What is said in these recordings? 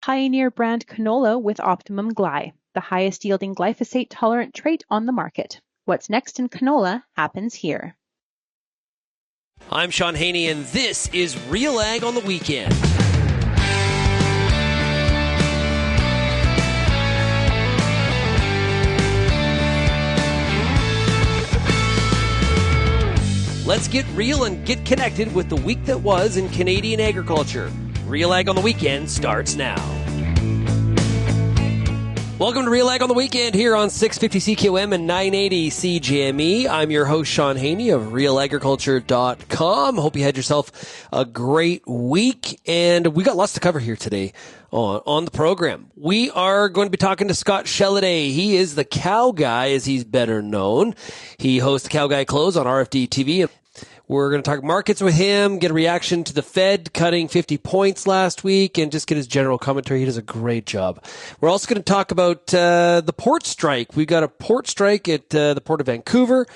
Pioneer brand canola with Optimum Gly, the highest yielding glyphosate-tolerant trait on the market. What's next in canola happens here. I'm Shaun Haney, and this is RealAg on the Weekend. Let's get real and get connected with the week that was in Canadian agriculture. RealAg on the Weekend starts now. Welcome to RealAg on the Weekend here on 650 CQM and 980 CJME. I'm your host, Shaun Haney of RealAgriculture.com. Hope you had yourself a great week, and we got lots to cover here today on the program. We are going to be talking to Scott Shelladay. He is the Cow Guy, as he's better known. He hosts the Cow Guy Close on RFD-TV. We're going to talk markets with him, get a reaction to the Fed cutting 50 points last week, and just get his general commentary. He does a great job. We're also going to talk about the port strike. We've got a port strike at the Port of Vancouver,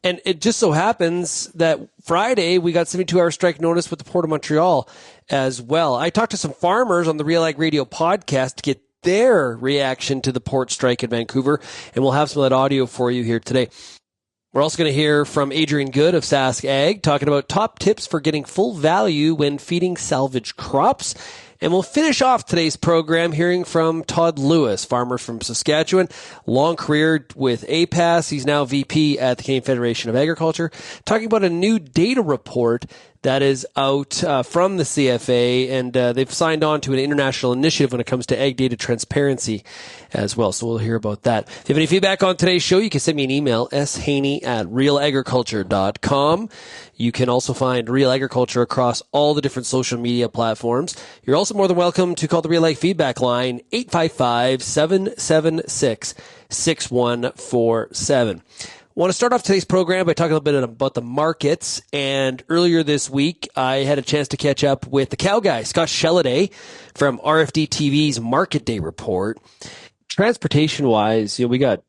and it just so happens that Friday we got 72-hour strike notice with the Port of Montreal as well. I talked to some farmers on the RealAg Radio podcast to get their reaction to the port strike in Vancouver, and we'll have some of that audio for you here today. We're also going to hear from Adrianne Good of Sask Ag, talking about top tips for getting full value when feeding salvage crops. And we'll finish off today's program hearing from Todd Lewis, farmer from Saskatchewan, long career with APAS. He's now VP at the Canadian Federation of Agriculture, talking about a new data report that is out from the CFA, and they've signed on to an international initiative when it comes to ag data transparency as well. So we'll hear about that. If you have any feedback on today's show, you can send me an email, shaney@realagriculture.com. You can also find Real Agriculture across all the different social media platforms. You're also more than welcome to call the RealAg feedback line, 855-776-6147. I want to start off today's program by talking a little bit about the markets. And earlier this week, I had a chance to catch up with the Cow Guy, Scott Shelladay, from RFD-TV's Market Day report. Transportation-wise, we got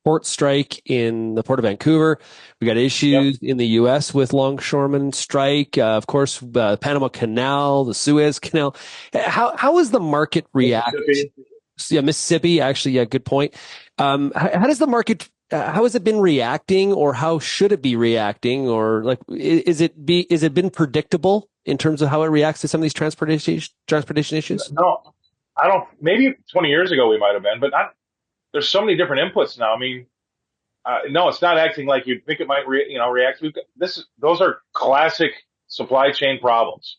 port strike in the Port of Vancouver. We got issues in the U.S. with longshoremen strike. Of course, the Panama Canal, the Suez Canal. How is the market reacting? Mississippi, actually, good point. How does the market? How has it been reacting, or how should it be reacting, or is it been predictable in terms of how it reacts to some of these transportation issues? No, I don't. Maybe 20 years ago we might have been, but there's so many different inputs now. I mean, no, it's not acting like you'd think it might react. Those are classic supply chain problems,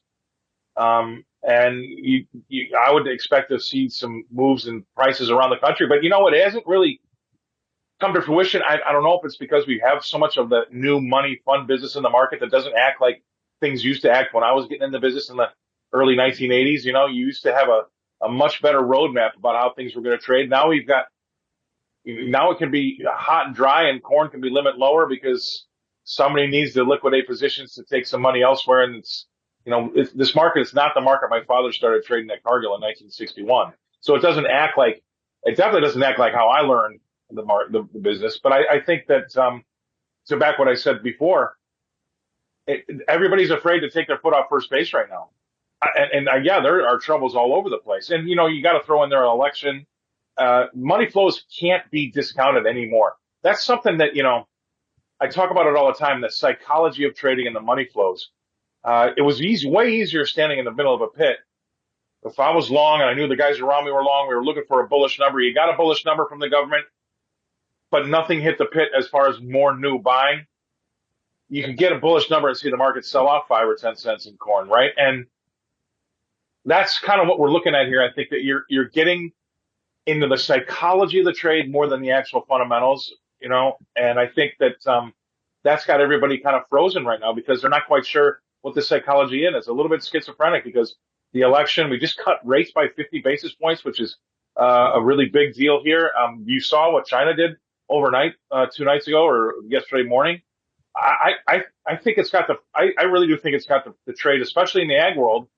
and I would expect to see some moves in prices around the country. But it hasn't really come to fruition. I don't know if it's because we have so much of the new money fund business in the market that doesn't act like things used to act when I was getting in the business in the early 1980s. You used to have a much better roadmap about how things were going to trade. Now it can be hot and dry, and corn can be limit lower because somebody needs to liquidate positions to take some money elsewhere. And this market is not the market my father started trading at Cargill in 1961. So it definitely doesn't act like how I learned the business. But I think that, to back what I said before, everybody's afraid to take their foot off first base right now. There are troubles all over the place. And, you got to throw in there an election. Money flows can't be discounted anymore. That's something that, I talk about it all the time, the psychology of trading and the money flows. It was way easier standing in the middle of a pit. If I was long and I knew the guys around me were long, we were looking for a bullish number. You got a bullish number from the government, but nothing hit the pit as far as more new buying. You can get a bullish number and see the market sell off 5 or 10 cents in corn, right? And that's kind of what we're looking at here. I think that you're getting into the psychology of the trade more than the actual fundamentals, and I think that that's got everybody kind of frozen right now because they're not quite sure what the psychology is. It's a little bit schizophrenic because the election, we just cut rates by 50 basis points, which is a really big deal here. You saw what China did overnight, 2 nights ago or yesterday morning. I think it's got I really do think it's got the trade, especially in the ag world,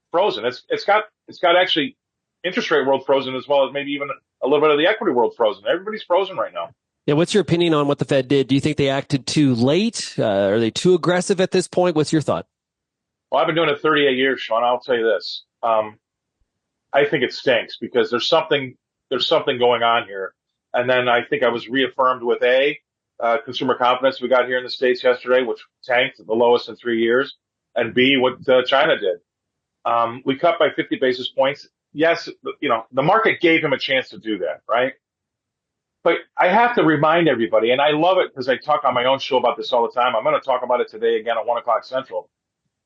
frozen. It's got actually interest rate world frozen, as well as maybe even a little bit of the equity world frozen. Everybody's frozen right now. Yeah, what's your opinion on what the Fed did? Do you think they acted too late? Are they too aggressive at this point? What's your thought? Well, I've been doing it 38 years, Shaun. I'll tell you this. I think it stinks because there's something going on here. And then I think I was reaffirmed with consumer confidence we got here in the States yesterday, which tanked the lowest in 3 years, and B, what China did. We cut by 50 basis points. Yes, the market gave him a chance to do that, right? But I have to remind everybody, and I love it because I talk on my own show about this all the time. I'm going to talk about it today again at 1 o'clock Central.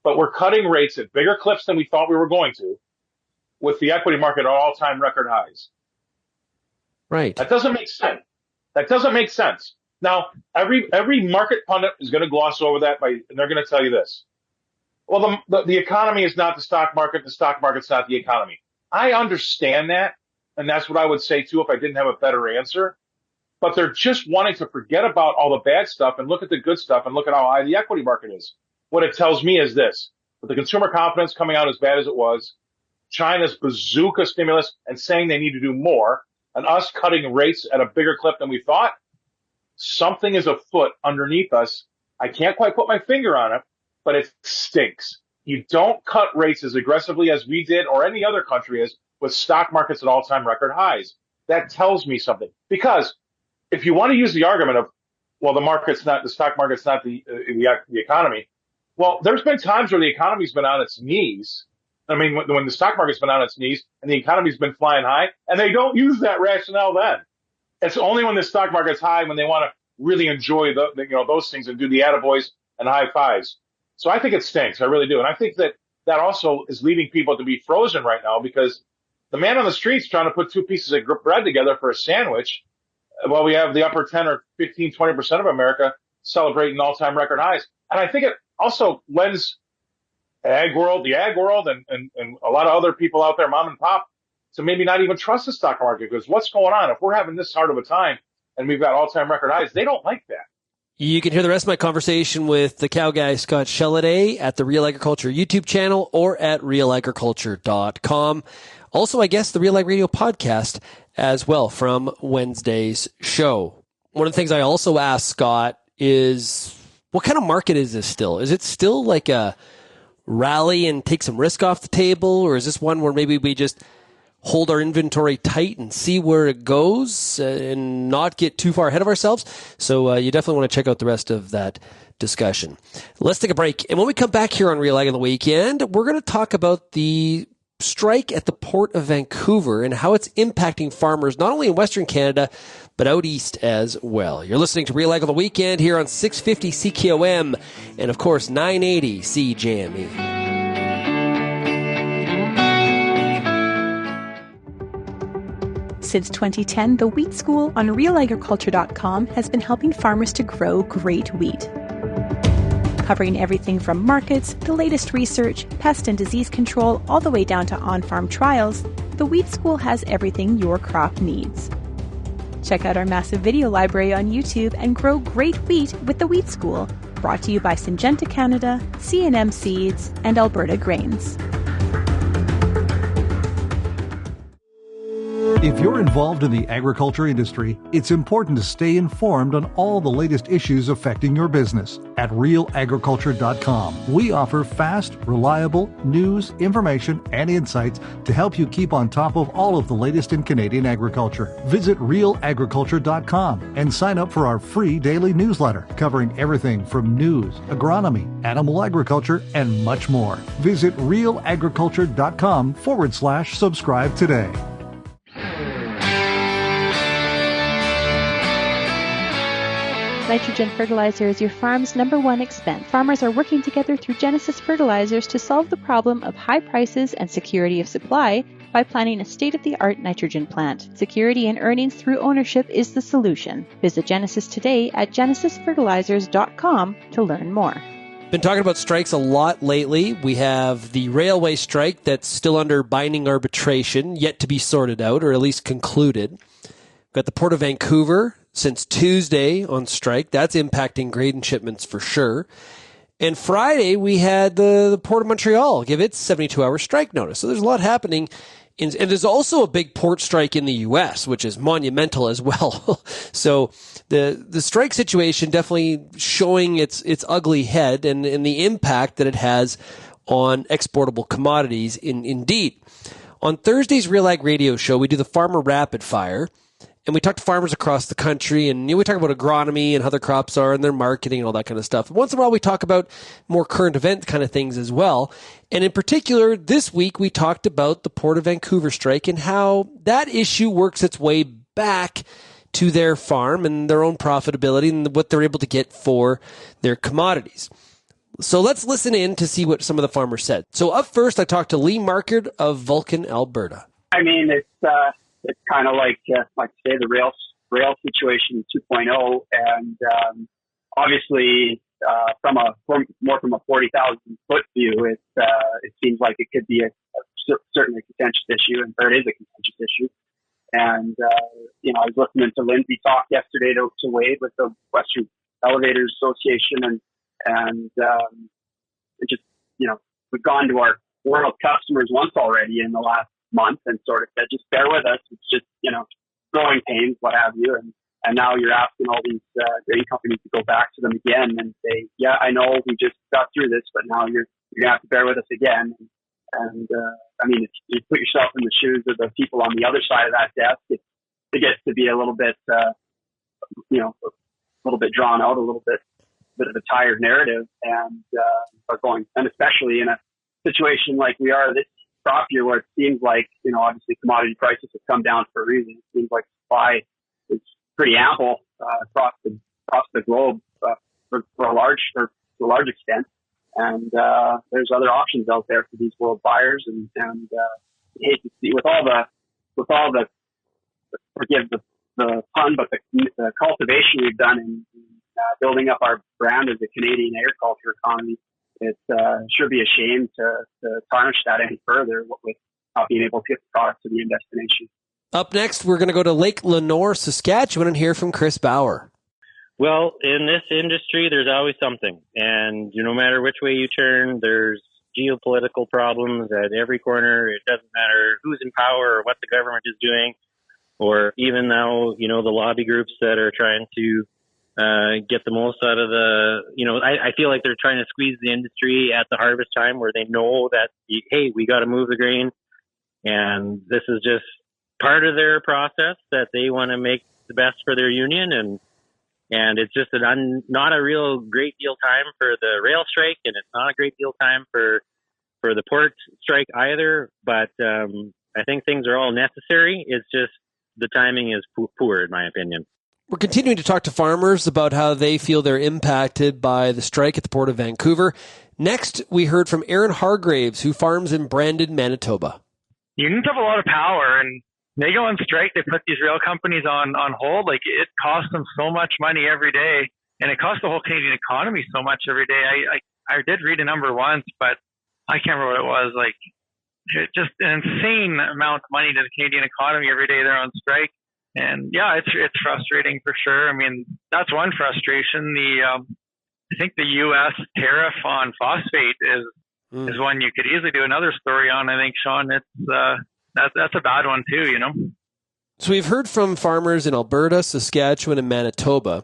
But we're cutting rates at bigger clips than we thought we were going to, with the equity market at all-time record highs. Right. That doesn't make sense. Now, every market pundit is going to gloss over that and they're going to tell you this. Well, the economy is not the stock market. The stock market's not the economy. I understand that, and that's what I would say too if I didn't have a better answer. But they're just wanting to forget about all the bad stuff and look at the good stuff and look at how high the equity market is. What it tells me is this: with the consumer confidence coming out as bad as it was, China's bazooka stimulus and saying they need to do more, and us cutting rates at a bigger clip than we thought, something is afoot underneath us. I can't quite put my finger on it, but it stinks. You don't cut rates as aggressively as we did or any other country is with stock markets at all-time record highs. That tells me something. Because if you want to use the argument of, well, the stock market's not the economy. Well, there's been times where the economy's been on its knees. I mean, when the stock market's been on its knees and the economy's been flying high, and they don't use that rationale then. It's only when the stock market's high when they want to really enjoy those things and do the attaboys and high fives. So I think it stinks. I really do. And I think that also is leading people to be frozen right now because the man on the street's trying to put two pieces of bread together for a sandwich while we have the upper 10 or 15, 20% of America celebrating all-time record highs. And I think it also lends the ag world, and a lot of other people out there, mom and pop, to maybe not even trust the stock market because what's going on? If we're having this hard of a time and we've got all-time record highs, they don't like that. You can hear the rest of my conversation with the cow guy, Scott Shelladay, at the Real Agriculture YouTube channel or at RealAgriculture.com. Also, I guess the Real Ag Radio podcast as well from Wednesday's show. One of the things I also asked Scott is, what kind of market is this still? Is it still like a rally and take some risk off the table, or is this one where maybe we just hold our inventory tight and see where it goes and not get too far ahead of ourselves? So you definitely want to check out the rest of that discussion. Let's take a break. And when we come back here on Real Ag on the Weekend, we're going to talk about the strike at the Port of Vancouver and how it's impacting farmers, not only in Western Canada, but out east as well. You're listening to Real Ag on the Weekend here on 650 CKOM and, of course, 980 CJME. Since 2010, the Wheat School on RealAgriculture.com has been helping farmers to grow great wheat. Covering everything from markets, the latest research, pest and disease control, all the way down to on-farm trials, the Wheat School has everything your crop needs. Check out our massive video library on YouTube and grow great wheat with the Wheat School, brought to you by Syngenta Canada, C&M Seeds, and Alberta Grains. If you're involved in the agriculture industry, it's important to stay informed on all the latest issues affecting your business. At RealAgriculture.com, we offer fast, reliable news, information, and insights to help you keep on top of all of the latest in Canadian agriculture. Visit RealAgriculture.com and sign up for our free daily newsletter covering everything from news, agronomy, animal agriculture, and much more. Visit RealAgriculture.com/subscribe today. Nitrogen fertilizer is your farm's #1 expense. Farmers are working together through Genesis Fertilizers to solve the problem of high prices and security of supply by planning a state-of-the-art nitrogen plant. Security and earnings through ownership is the solution. Visit Genesis today at genesisfertilizers.com to learn more. Been talking about strikes a lot lately. We have the railway strike that's still under binding arbitration, yet to be sorted out, or at least concluded. We've got the Port of Vancouver since Tuesday on strike. That's impacting grain shipments for sure. And Friday, we had the Port of Montreal give its 72-hour strike notice. So there's a lot happening. And there's also a big port strike in the U.S., which is monumental as well. So the strike situation definitely showing its ugly head and the impact that it has on exportable commodities indeed. On Thursday's RealAg radio show, we do the Farmer Rapid Fire, and we talk to farmers across the country, and we talk about agronomy and how their crops are and their marketing and all that kind of stuff. Once in a while, we talk about more current event kind of things as well. And in particular, this week, we talked about the Port of Vancouver strike and how that issue works its way back to their farm and their own profitability and what they're able to get for their commodities. So let's listen in to see what some of the farmers said. So up first, I talked to Lee Markard of Vulcan, Alberta. I mean, it's kind of like say the rail situation 2.0, and obviously from a 40,000 foot view, it seems like it could be certainly a contentious issue, or it is a contentious issue. And I was listening to Lindsay talk yesterday to Wade with the Western Elevators Association, and it just we've gone to our world customers once already in the last month and sort of said, just bear with us. It's just growing pains, what have you, and now you're asking all these grain companies to go back to them again and say, yeah, I know we just got through this, but now you're gonna have to bear with us again. And I mean, if you put yourself in the shoes of the people on the other side of that desk, it gets to be a little bit, a little bit drawn out, a little bit of a tired narrative, and especially in a situation like we are this crop year, where it seems like obviously commodity prices have come down for a reason. It seems like supply is pretty ample across the globe for a large extent. And there's other options out there for these world buyers, and I hate to see with all the forgive the pun, but the cultivation we've done in building up our brand as a Canadian agriculture economy, it should be a shame to tarnish that any further with not being able to get the product to the end destination. Up next, we're going to go to Lake Lenore, Saskatchewan, and hear from Chris Bauer. Well, in this industry, there's always something. And no matter which way you turn, there's geopolitical problems at every corner. It doesn't matter who's in power or what the government is doing, or even now, the lobby groups that are trying to get the most out of I feel like they're trying to squeeze the industry at the harvest time, where they know that, hey, we got to move the grain. And this is just part of their process, that they want to make the best for their union. And it's just not a real great deal time for the rail strike, and it's not a great deal time for the port strike either. But I think things are all necessary. It's just the timing is poor, in my opinion. We're continuing to talk to farmers about how they feel they're impacted by the strike at the Port of Vancouver. Next, we heard from Aaron Hargraves, who farms in Brandon, Manitoba. Unions have a lot of power, and they go on strike. They put these rail companies on hold. Like, it costs them so much money every day, and it costs the whole Canadian economy so much every day. I did read a number once, but I can't remember what it was. Like, just an insane amount of money to the Canadian economy every day they're on strike. And yeah, it's frustrating for sure. I mean, that's one frustration. I think the U.S. tariff on phosphate is one you could easily do another story on. I think, Shaun, that's a bad one too. So we've heard from farmers in Alberta, Saskatchewan, and Manitoba.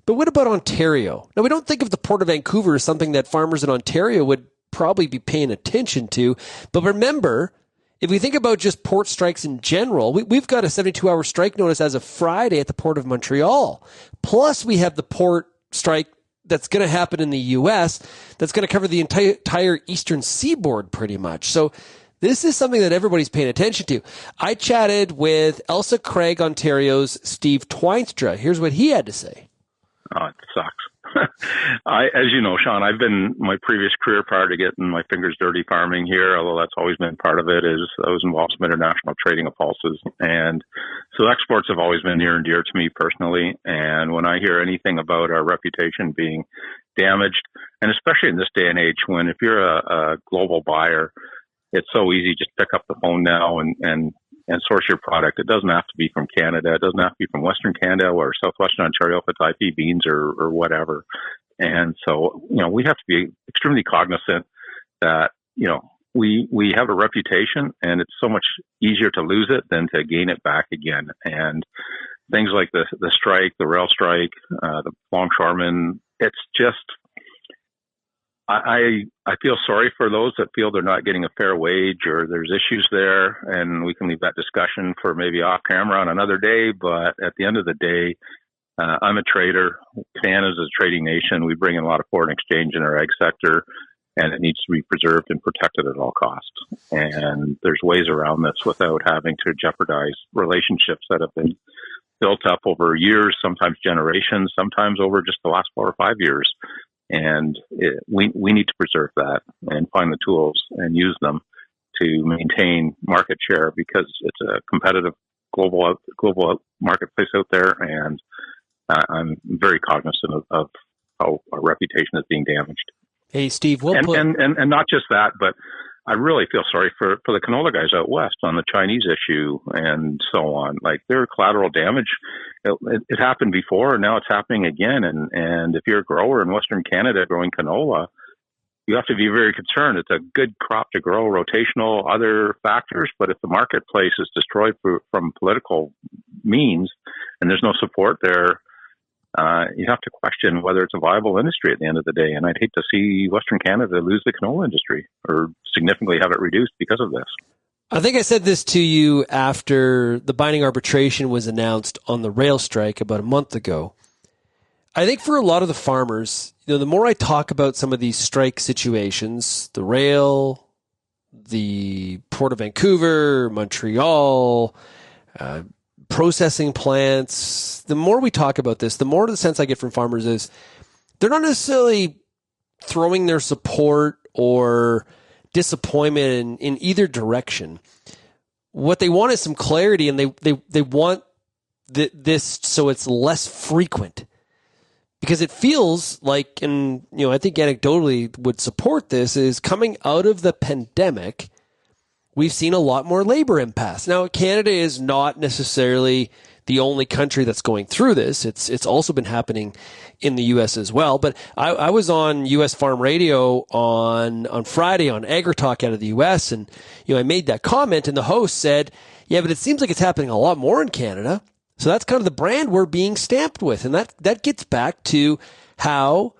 But what about Ontario? Now, we don't think of the Port of Vancouver as something that farmers in Ontario would probably be paying attention to. But remember, if we think about just port strikes in general, we've got a 72-hour strike notice as of Friday at the Port of Montreal. Plus, we have the port strike that's going to happen in the U.S. that's going to cover the entire eastern seaboard pretty much. So this is something that everybody's paying attention to. I chatted with Elsa Craig, Ontario's Steve Twinstra. Here's what he had to say. Oh, it sucks. As you know, Shaun, I've been, my previous career prior to getting my fingers dirty farming here, although that's always been part of it, is I was involved in international trading of pulses. And so exports have always been near and dear to me personally. And when I hear anything about our reputation being damaged, and especially in this day and age, when if you're a global buyer, it's so easy, just pick up the phone now and source your product. It doesn't have to be from Canada. It doesn't have to be from Western Canada or Southwestern Ontario if it's IP beans or whatever. And so, we have to be extremely cognizant that, we have a reputation, and it's so much easier to lose it than to gain it back again. And things like the strike, the rail strike, the longshoremen, it's just, I feel sorry for those that feel they're not getting a fair wage or there's issues there, and we can leave that discussion for maybe off camera on another day. But at the end of the day, I'm a trader. Canada's a trading nation. We bring in a lot of foreign exchange in our ag sector, and it needs to be preserved and protected at all costs. And there's ways around this without having to jeopardize relationships that have been built up over years, sometimes generations, sometimes over just the last 4 or 5 years. And we need to preserve that and find the tools and use them to maintain market share, because it's a competitive global marketplace out there. And I'm very cognizant of how our reputation is being damaged. Hey, Steve, and not just that, but I really feel sorry for the canola guys out west on the Chinese issue and so on. Like, their collateral damage, it happened before, and now it's happening again. And if you're a grower in Western Canada growing canola, you have to be very concerned. It's a good crop to grow, rotational, other factors. But if the marketplace is destroyed from political means and there's no support there, you have to question whether it's a viable industry at the end of the day. And I'd hate to see Western Canada lose the canola industry or significantly have it reduced because of this. I think I said this to you after the binding arbitration was announced on the rail strike about a month ago. I think for a lot of the farmers, the more I talk about some of these strike situations, the rail, the Port of Vancouver, Montreal, processing plants, the more we talk about this, the more the sense I get from farmers is they're not necessarily throwing their support or disappointment in either direction. What they want is some clarity, and they want this so it's less frequent. Because it feels like, and I think anecdotally would support this, is coming out of the pandemic, we've seen a lot more labor impasse. Now, Canada is not necessarily the only country that's going through this. It's also been happening in the U.S. as well. But I was on U.S. Farm Radio on Friday on AgriTalk out of the U.S., and I made that comment, and the host said, "Yeah, but it seems like it's happening a lot more in Canada." So that's kind of the brand we're being stamped with, and that gets back to how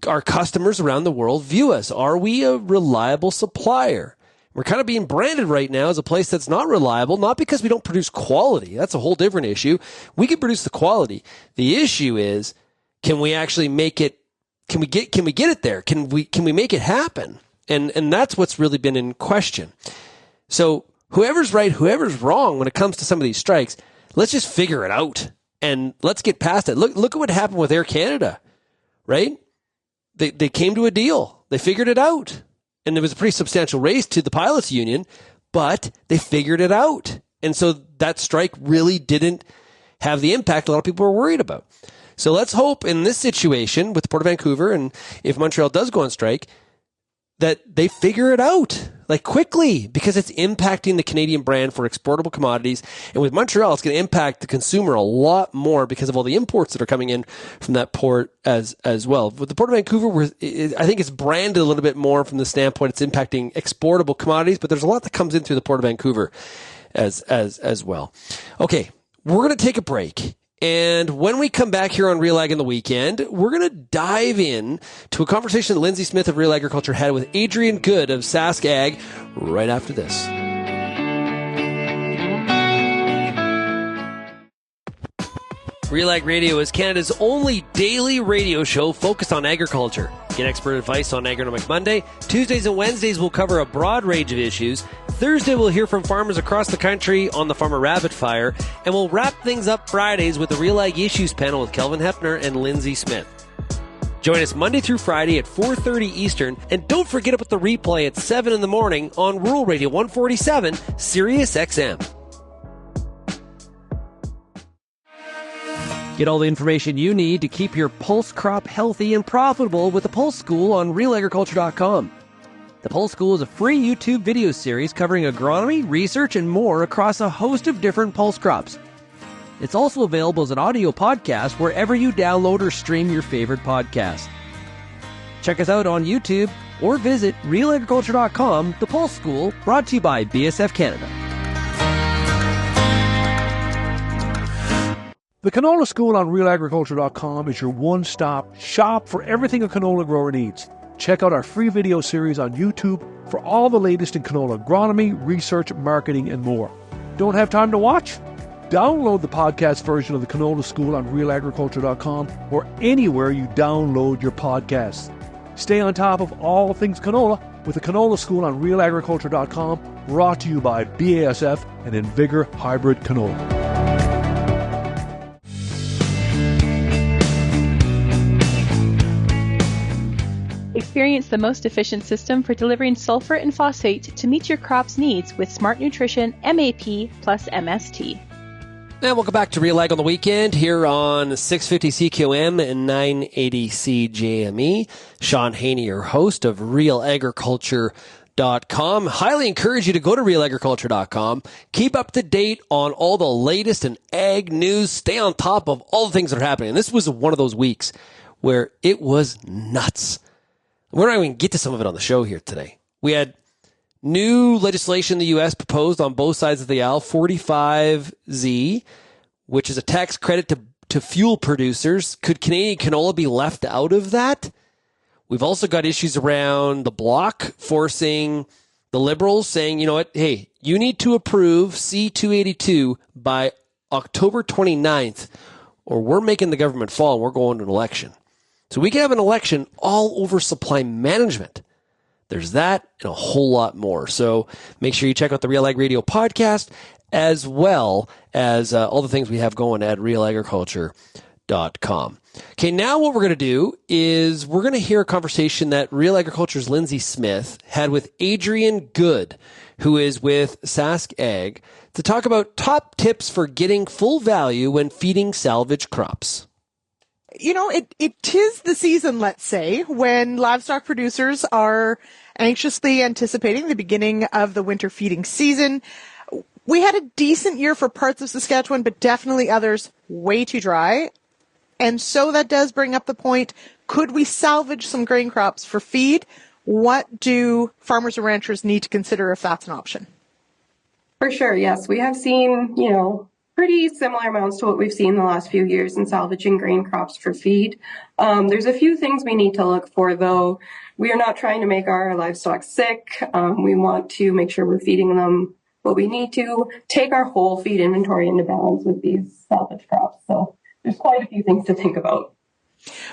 our customers around the world view us. Are we a reliable supplier? We're kind of being branded right now as a place that's not reliable, not because we don't produce quality. That's a whole different issue. We can produce the quality. The issue is, can we actually make it? Can we get it there? Can we make it happen? And that's what's really been in question. So whoever's right, whoever's wrong when it comes to some of these strikes, let's just figure it out and let's get past it. Look at what happened with Air Canada, right? They came to a deal. They figured it out. And there was a pretty substantial raise to the pilots union, but they figured it out. And so that strike really didn't have the impact a lot of people were worried about. So let's hope in this situation with the Port of Vancouver, and if Montreal does go on strike, that they figure it out like quickly, because it's impacting the Canadian brand for exportable commodities. And with Montreal, it's going to impact the consumer a lot more because of all the imports that are coming in from that port as well. With the Port of Vancouver, I think it's branded a little bit more from the standpoint it's impacting exportable commodities, but there's a lot that comes in through the Port of Vancouver as well. Okay, we're going to take a break. And when we come back here on RealAg in the weekend, we're going to dive in to a conversation that Lindsay Smith of Real Agriculture had with Adrianne Good of Sask Ag right after this. RealAg Radio is Canada's only daily radio show focused on agriculture. Get expert advice on Agronomic Monday. Tuesdays and Wednesdays will cover a broad range of issues. Thursday we'll hear from farmers across the country on the Farmer Rapid Fire. And we'll wrap things up Fridays with the RealAg Issues panel with Kelvin Hefner and Lindsay Smith. Join us Monday through Friday at 4:30 Eastern. And don't forget about the replay at 7 in the morning on Rural Radio 147, Sirius XM. Get all the information you need to keep your pulse crop healthy and profitable with the Pulse School on RealAgriculture.com. The Pulse School is a free YouTube video series covering agronomy, research, and more across a host of different pulse crops. It's also available as an audio podcast wherever you download or stream your favorite podcast. Check us out on YouTube or visit RealAgriculture.com. The Pulse School, brought to you by BSF Canada. The Canola School on RealAgriculture.com is your one-stop shop for everything a canola grower needs. check out our free video series on YouTube for all the latest in canola agronomy, research, marketing, and more. Don't have time to watch? Download the podcast version of the Canola School on RealAgriculture.com or anywhere you download your podcasts. Stay on top of all things canola with the Canola School on RealAgriculture.com, brought to you by BASF and Invigor Hybrid Canola. Experience the most efficient system for delivering sulfur and phosphate to meet your crop's needs with Smart Nutrition MAP plus MST. And welcome back to RealAg on the weekend here on 650 CQM and 980 CJME. Shaun Haney, your host of RealAgriculture.com. Highly encourage you to go to RealAgriculture.com. Keep up to date on all the latest in ag news. Stay on top of all the things that are happening. And this was one of those weeks where it was nuts. We're not even going to get to some of it on the show here today. We had new legislation in the U.S. proposed on both sides of the aisle, 45Z, which is a tax credit to fuel producers. Could Canadian canola be left out of that? We've also got issues around the bloc forcing the Liberals saying, you know what, hey, you need to approve C-282 by October 29th, or we're making the government fall and we're going to an election. So we can have an election all over supply management. There's that and a whole lot more. So make sure you check out the Real Ag Radio podcast as well as all the things we have going at RealAgriculture.com. Okay, now what we're going to do is we're going to hear a conversation that Real Agriculture's Lindsay Smith had with Adrianne Good, who is with Sask Ag, to talk about top tips for getting full value when feeding salvage crops. You know, it is the season, let's say, when livestock producers are anxiously anticipating the beginning of the winter feeding season. We had a decent year for parts of Saskatchewan, but definitely others way too dry. And so that does bring up the point, could we salvage some grain crops for feed? What do farmers and ranchers need to consider if that's an option? For sure, yes. We have seen, pretty similar amounts to what we've seen the last few years in salvaging grain crops for feed. There's a few things we need to look for, though. We are not trying to make our livestock sick. We want to make sure we're feeding them what we need to, take our whole feed inventory into balance with these salvage crops. So there's quite a few things to think about.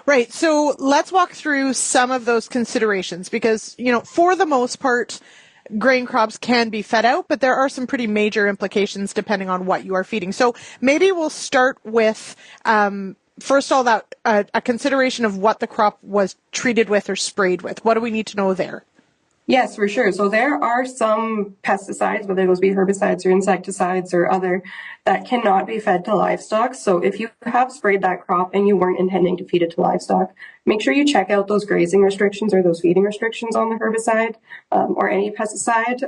Right. So let's walk through some of those considerations because, for the most part, grain crops can be fed out, but there are some pretty major implications depending on what you are feeding. So maybe we'll start with, first of all, that a consideration of what the crop was treated with or sprayed with. What do we need to know there? Yes, for sure. So there are some pesticides, whether those be herbicides or insecticides or other, that cannot be fed to livestock. So if you have sprayed that crop and you weren't intending to feed it to livestock, make sure you check out those grazing restrictions or those feeding restrictions on the herbicide or any pesticide.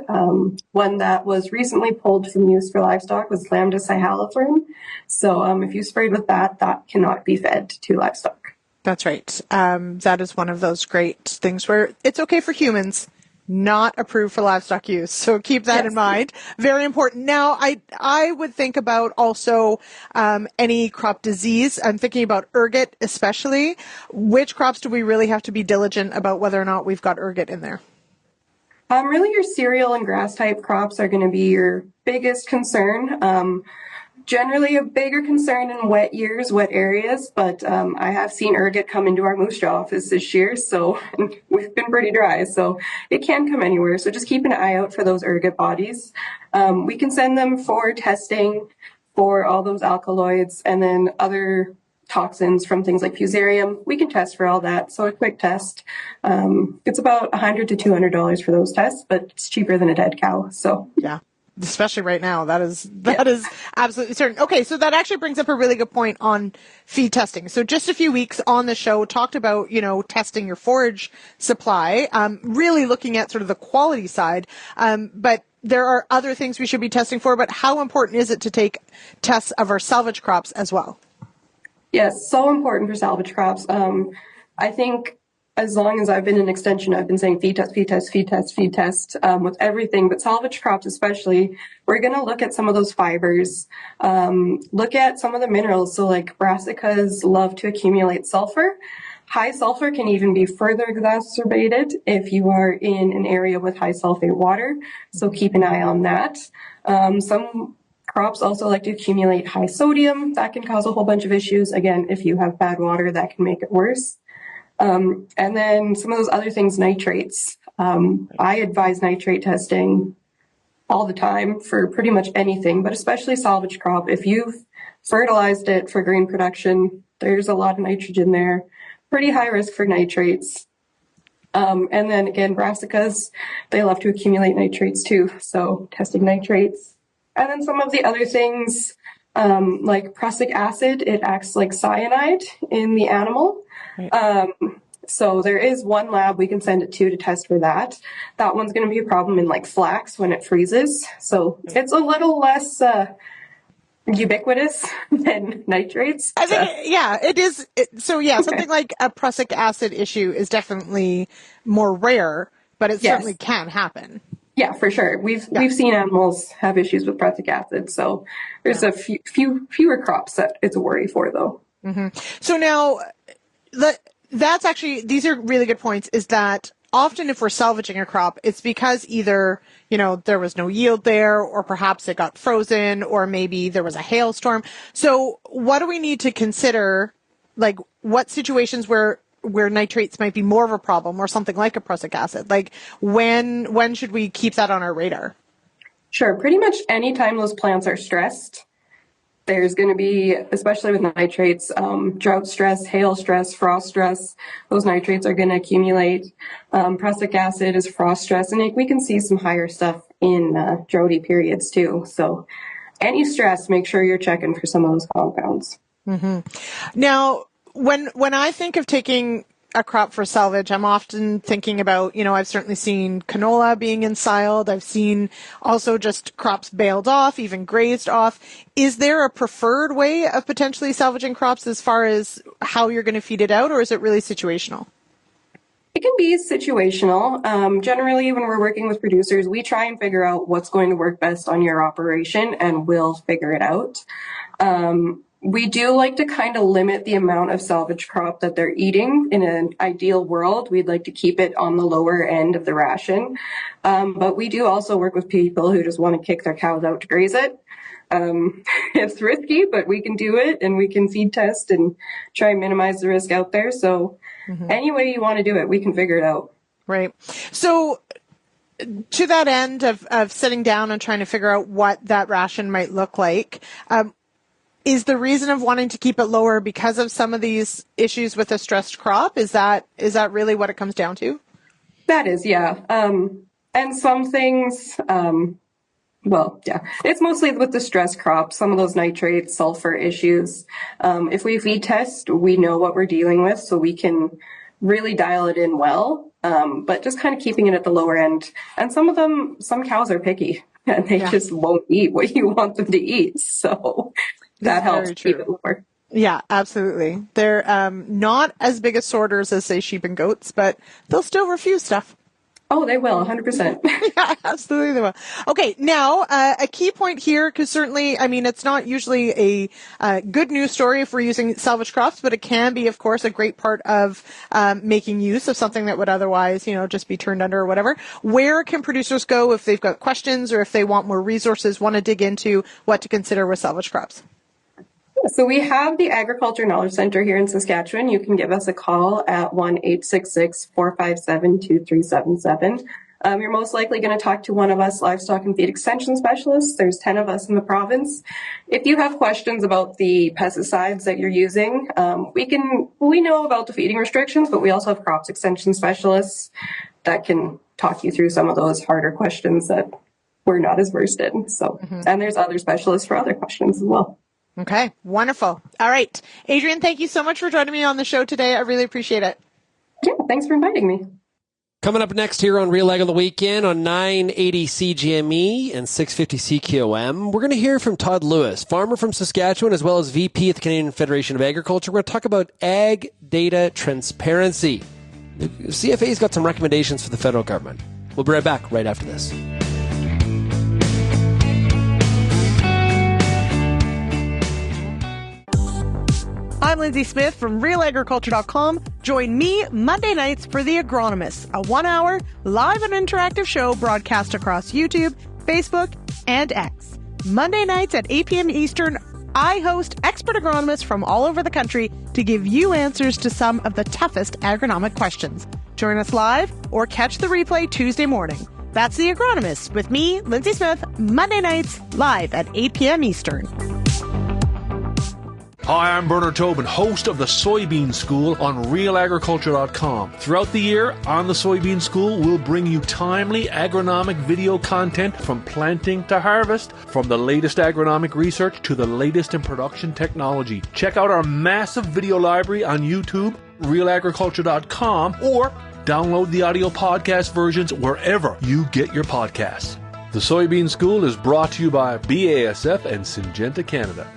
One that was recently pulled from use for livestock was lambda cyhalothrin. So if you sprayed with that, that cannot be fed to livestock. That's right. That is one of those great things where it's okay for humans, not approved for livestock use. So keep that in mind. Very important. Now, I would think about also any crop disease. I'm thinking about ergot especially. Which crops do we really have to be diligent about whether or not we've got ergot in there? Really your cereal and grass type crops are going to be your biggest concern. Generally a bigger concern in wet years, wet areas, but I have seen ergot come into our moose jaw office this year, so we've been pretty dry, so it can come anywhere. So just keep an eye out for those ergot bodies. We can send them for testing for all those alkaloids and then other toxins from things like fusarium. We can test for all that, so a quick test. It's about $100 to $200 for those tests, but it's cheaper than a dead cow. So yeah. Especially right now, that is absolutely certain. Okay, so that actually brings up a really good point on feed testing. So just a few weeks on the show talked about, testing your forage supply, really looking at sort of the quality side. But there are other things we should be testing for, but how important is it to take tests of our salvage crops as well? Yes, so important for salvage crops. I think as long as I've been in extension, I've been saying feed test with everything, but salvage crops especially, we're going to look at some of those fibers, look at some of the minerals. So like brassicas love to accumulate sulfur. High sulfur can even be further exacerbated if you are in an area with high sulfate water. So keep an eye on that. Some crops also like to accumulate high sodium. That can cause a whole bunch of issues. Again, if you have bad water, that can make it worse. And then some of those other things, nitrates. I advise nitrate testing all the time for pretty much anything, but especially salvage crop. If you've fertilized it for grain production, there's a lot of nitrogen there. Pretty high risk for nitrates. And then again, brassicas, they love to accumulate nitrates too. So testing nitrates. And then some of the other things, like prussic acid, it acts like cyanide in the animal. Right. So there is one lab we can send it to test for that. That one's going to be a problem in like flax when it freezes. So it's a little less ubiquitous than nitrates. I think, yeah, it is. Something like a prussic acid issue is definitely more rare, but it certainly can happen. Yeah, for sure. We've seen animals have issues with prussic acid, so there's a fewer crops that it's a worry for, though. Mm-hmm. So now, that's actually, these are really good points, is that often if we're salvaging a crop, it's because either, there was no yield there, or perhaps it got frozen, or maybe there was a hailstorm. So what do we need to consider, like what situations where nitrates might be more of a problem, or something like a prussic acid? Like when should we keep that on our radar? Sure. Pretty much any time those plants are stressed, there's going to be, especially with nitrates, drought stress, hail stress, frost stress. Those nitrates are going to accumulate. Prussic acid is frost stress, and we can see some higher stuff in droughty periods too. So any stress, make sure you're checking for some of those compounds. Mm-hmm. Now, when I think of taking a crop for salvage, I'm often thinking about, I've certainly seen canola being ensiled. I've seen also just crops baled off, even grazed off. Is there a preferred way of potentially salvaging crops as far as how you're going to feed it out, or is it really situational? It can be situational. Generally, when we're working with producers, we try and figure out what's going to work best on your operation, and we'll figure it out. We do like to kind of limit the amount of salvage crop that they're eating. In an ideal world, we'd like to keep it on the lower end of the ration. But we do also work with people who just want to kick their cows out to graze it. It's risky, but we can do it, and we can feed test and try and minimize the risk out there. So any way you want to do it, we can figure it out. Right. So to that end of sitting down and trying to figure out what that ration might look like, is the reason of wanting to keep it lower because of some of these issues with a stressed crop? Is that really what it comes down to? That is, yeah. And some things, it's mostly with the stress crop, some of those nitrates, sulfur issues. If we feed test, we know what we're dealing with, so we can really dial it in well. But just kind of keeping it at the lower end. And some cows are picky, and they just won't eat what you want them to eat. So that helps keep it lower. Yeah, absolutely. They're not as big as sorters as, say, sheep and goats, but they'll still refuse stuff. Oh, they will, 100%. Yeah, absolutely they will. Okay, now, a key point here, because certainly, it's not usually a good news story if we're using salvage crops, but it can be, of course, a great part of making use of something that would otherwise, just be turned under or whatever. Where can producers go if they've got questions or if they want more resources, want to dig into what to consider with salvage crops? So we have the Agriculture Knowledge Center here in Saskatchewan. You can give us a call at 1-866-457-2377. You're most likely going to talk to one of us livestock and feed extension specialists. There's 10 of us in the province. If you have questions about the pesticides that you're using, we know about the feeding restrictions, but we also have crops extension specialists that can talk you through some of those harder questions that we're not as versed in. So, and there's other specialists for other questions as well. Okay, wonderful. All right. Adrianne, thank you so much for joining me on the show today. I really appreciate it. Yeah, thanks for inviting me. Coming up next here on RealAg on the Weekend on 980 CGME and 650 CKOM, we're going to hear from Todd Lewis, farmer from Saskatchewan, as well as VP at the Canadian Federation of Agriculture. We're going to talk about ag data transparency. The CFA's got some recommendations for the federal government. We'll be right back right after this. I'm Lindsay Smith from RealAgriculture.com, Join me Monday nights for The Agronomists, a 1-hour live and interactive show broadcast across YouTube, Facebook, and X. Monday nights at 8 p.m. Eastern, I host expert agronomists from all over the country to give you answers to some of the toughest agronomic questions. Join us live or catch the replay Tuesday morning. That's The Agronomist with me, Lindsay Smith, Monday nights live at 8 p.m. Eastern. Hi, I'm Bernard Tobin, host of the Soybean School on RealAgriculture.com. Throughout the year, on the Soybean School, we'll bring you timely agronomic video content from planting to harvest, from the latest agronomic research to the latest in production technology. Check out our massive video library on YouTube, RealAgriculture.com, or download the audio podcast versions wherever you get your podcasts. The Soybean School is brought to you by BASF and Syngenta Canada.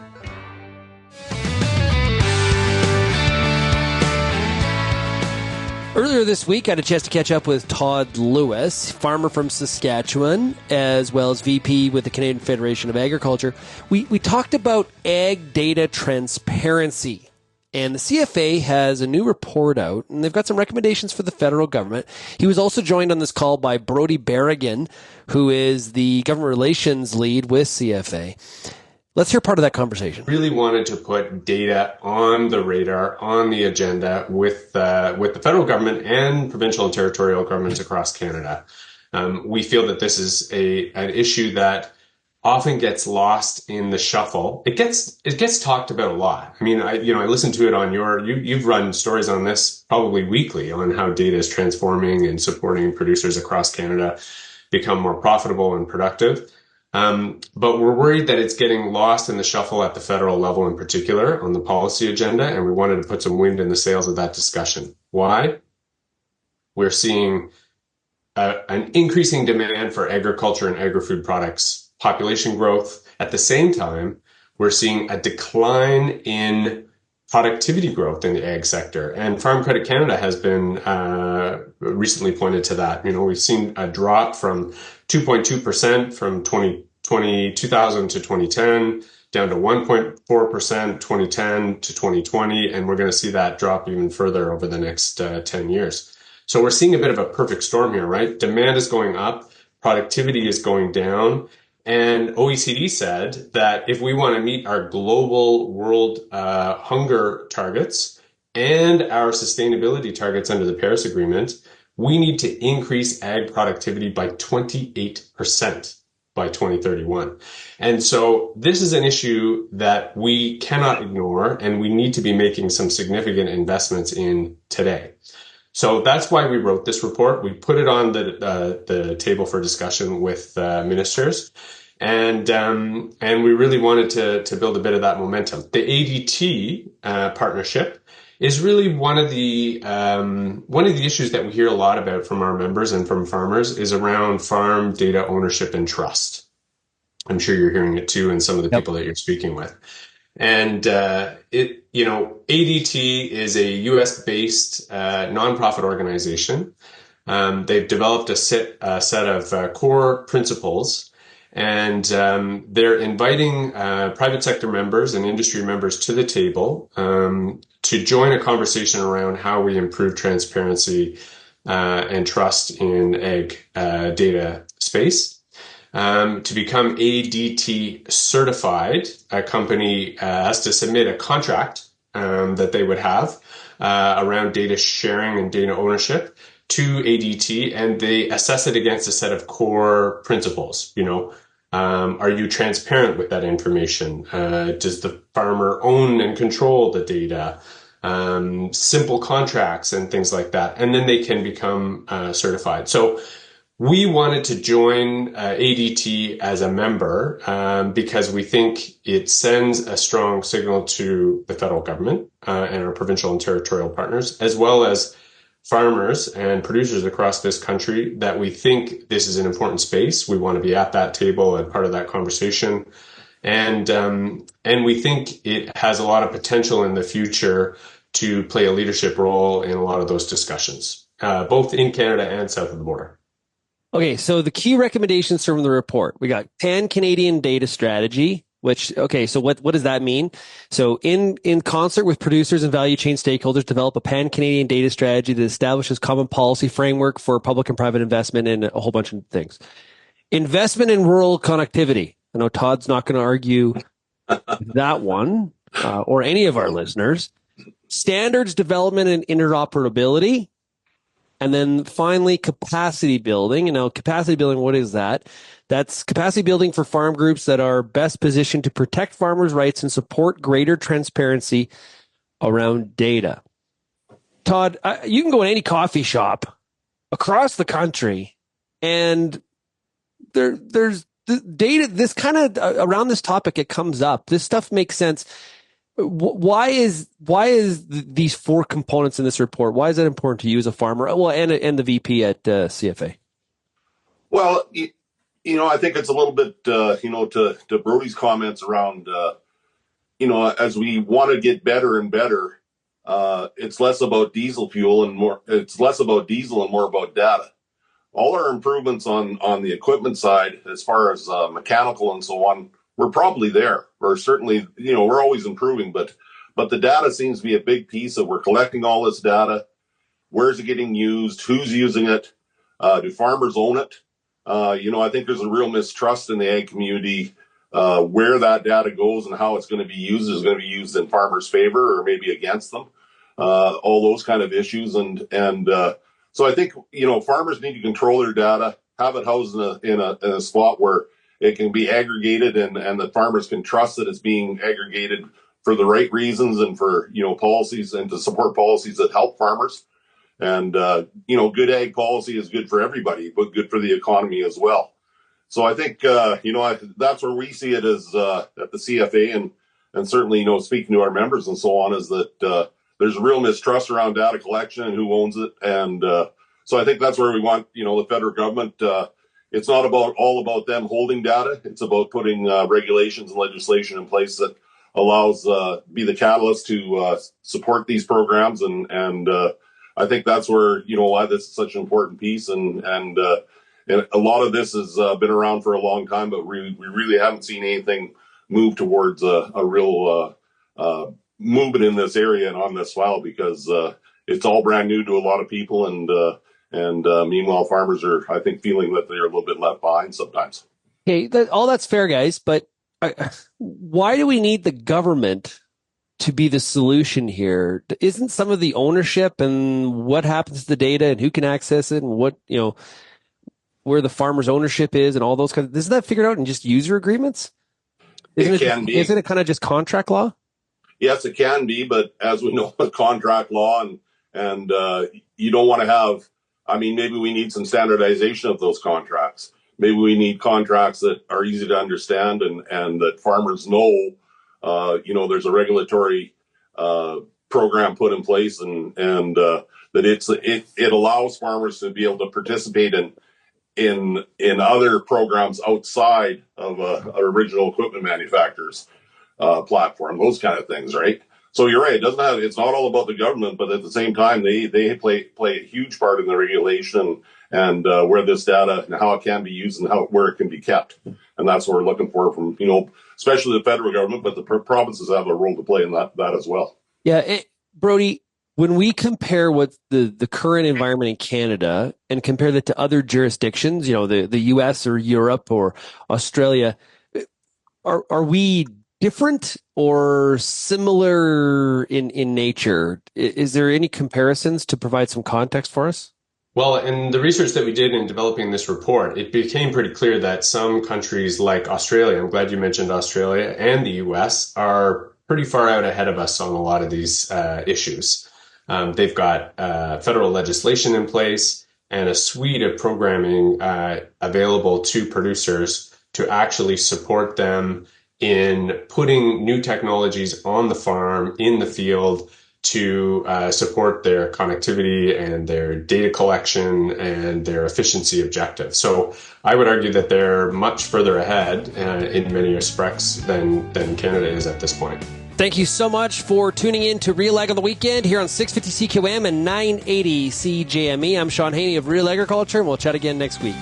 Earlier this week, I had a chance to catch up with Todd Lewis, farmer from Saskatchewan, as well as VP with the Canadian Federation of Agriculture. We talked about ag data transparency. And the CFA has a new report out, and they've got some recommendations for the federal government. He was also joined on this call by Brodie Berrigan, who is the government relations lead with CFA. Let's hear part of that conversation. Really wanted to put data on the radar, on the agenda with the federal government and provincial and territorial governments across Canada. We feel that this is an issue that often gets lost in the shuffle. It gets talked about a lot. I mean, I listened to it on you've run stories on this probably weekly on how data is transforming and supporting producers across Canada become more profitable and productive. But we're worried that it's getting lost in the shuffle at the federal level in particular on the policy agenda, and we wanted to put some wind in the sails of that discussion. Why? We're seeing an increasing demand for agriculture and agri-food products, population growth. At the same time, we're seeing a decline in productivity growth in the ag sector. And Farm Credit Canada has been recently pointed to that. We've seen a drop from 2.2% from 2000 to 2010, down to 1.4% 2010 to 2020, and we're going to see that drop even further over the next 10 years. So we're seeing a bit of a perfect storm here, right? Demand is going up, productivity is going down, and OECD said that if we want to meet our global world hunger targets and our sustainability targets under the Paris Agreement, we need to increase ag productivity by 28% by 2031. And so this is an issue that we cannot ignore, and we need to be making some significant investments in today. So that's why we wrote this report. We put it on the table for discussion with ministers, and we really wanted to build a bit of that momentum. The ADT partnership is really one of the issues that we hear a lot about from our members and from farmers is around farm data ownership and trust. I'm sure you're hearing it too in some of the people that you're speaking with. And ADT is a US-based nonprofit organization. They've developed a set of core principles, and they're inviting private sector members and industry members to the table to join a conversation around how we improve transparency and trust in ag data space. To become ADT certified, a company has to submit a contract that they would have around data sharing and data ownership to ADT, and they assess it against a set of core principles. Are you transparent with that information? Does the farmer own and control the data? Simple contracts and things like that. And then they can become certified. So we wanted to join ADT as a member because we think it sends a strong signal to the federal government and our provincial and territorial partners, as well as farmers and producers across this country, that we think this is an important space. We want to be at that table and part of that conversation. And we think it has a lot of potential in the future to play a leadership role in a lot of those discussions, both in Canada and south of the border. Okay, so the key recommendations from the report. We got pan-Canadian data strategy, which, okay, so what does that mean? So in concert with producers and value chain stakeholders, develop a pan-Canadian data strategy that establishes common policy framework for public and private investment in a whole bunch of things. Investment in rural connectivity. I know Todd's not going to argue that one, or any of our listeners. Standards development and interoperability. And then finally, capacity building. Now, capacity building, what is that? That's capacity building for farm groups that are best positioned to protect farmers' rights and support greater transparency around data. Todd, you can go in any coffee shop across the country, and there's the data. This kind of around this topic, it comes up. This stuff makes sense. Why is these four components in this report? Why is that important to you as a farmer? Well, and the VP at CFA. Well, I think it's a little bit, to Brody's comments around, as we want to get better and better, it's less about diesel fuel and more. It's less about diesel and more about data. All our improvements on the equipment side, as far as mechanical and so on, we're probably there. Or certainly, we're always improving, but the data seems to be a big piece of we're collecting all this data. Where's it getting used? Who's using it? Do farmers own it? I think there's a real mistrust in the ag community where that data goes and how it's going to be used. Is it going to be used in farmers' favor or maybe against them? All those kind of issues. And so I think, farmers need to control their data, have it housed in a spot where it can be aggregated and the farmers can trust that it's being aggregated for the right reasons and for, policies and to support policies that help farmers. And, good ag policy is good for everybody, but good for the economy as well. So I think, that's where we see it as at the CFA and certainly, speaking to our members and so on, is that there's a real mistrust around data collection and who owns it. And so I think that's where we want, the federal government. It's not all about them holding data. It's about putting regulations and legislation in place that allows be the catalyst to support these programs. And I think that's where, why this is such an important piece. And a lot of this has been around for a long time, but we really haven't seen anything move towards a real movement in this area and on this file because it's all brand new to a lot of people. And meanwhile, farmers are, I think, feeling that they're a little bit left behind sometimes. Okay, all that's fair, guys. But why do we need the government to be the solution here? Isn't some of the ownership and what happens to the data and who can access it and what, where the farmer's ownership is and all those kinds of, isn't that figured out in just user agreements? It can be. Isn't it kind of just contract law? Yes, it can be. But as we know with contract law and you don't want to have, maybe we need some standardization of those contracts. Maybe we need contracts that are easy to understand and that farmers know, there's a regulatory program put in place and that it allows farmers to be able to participate in other programs outside of original equipment manufacturers platform, those kind of things, right? So you're right. It's not all about the government, but at the same time, they play a huge part in the regulation and where this data and how it can be used and where it can be kept. And that's what we're looking for from, especially the federal government, but the provinces have a role to play in that as well. Yeah. Brody, when we compare what the current environment in Canada and compare that to other jurisdictions, the US or Europe or Australia, are we different or similar in nature? Is there any comparisons to provide some context for us? Well, in the research that we did in developing this report, it became pretty clear that some countries like Australia, I'm glad you mentioned Australia, and the US are pretty far out ahead of us on a lot of these issues. They've got federal legislation in place and a suite of programming available to producers to actually support them in putting new technologies on the farm, in the field, to support their connectivity and their data collection and their efficiency objectives. So I would argue that they're much further ahead in many respects than Canada is at this point. Thank you so much for tuning in to RealAg on the weekend here on 650 CQM and 980 CJME. I'm Shaun Haney of Real Agriculture, and we'll chat again next week.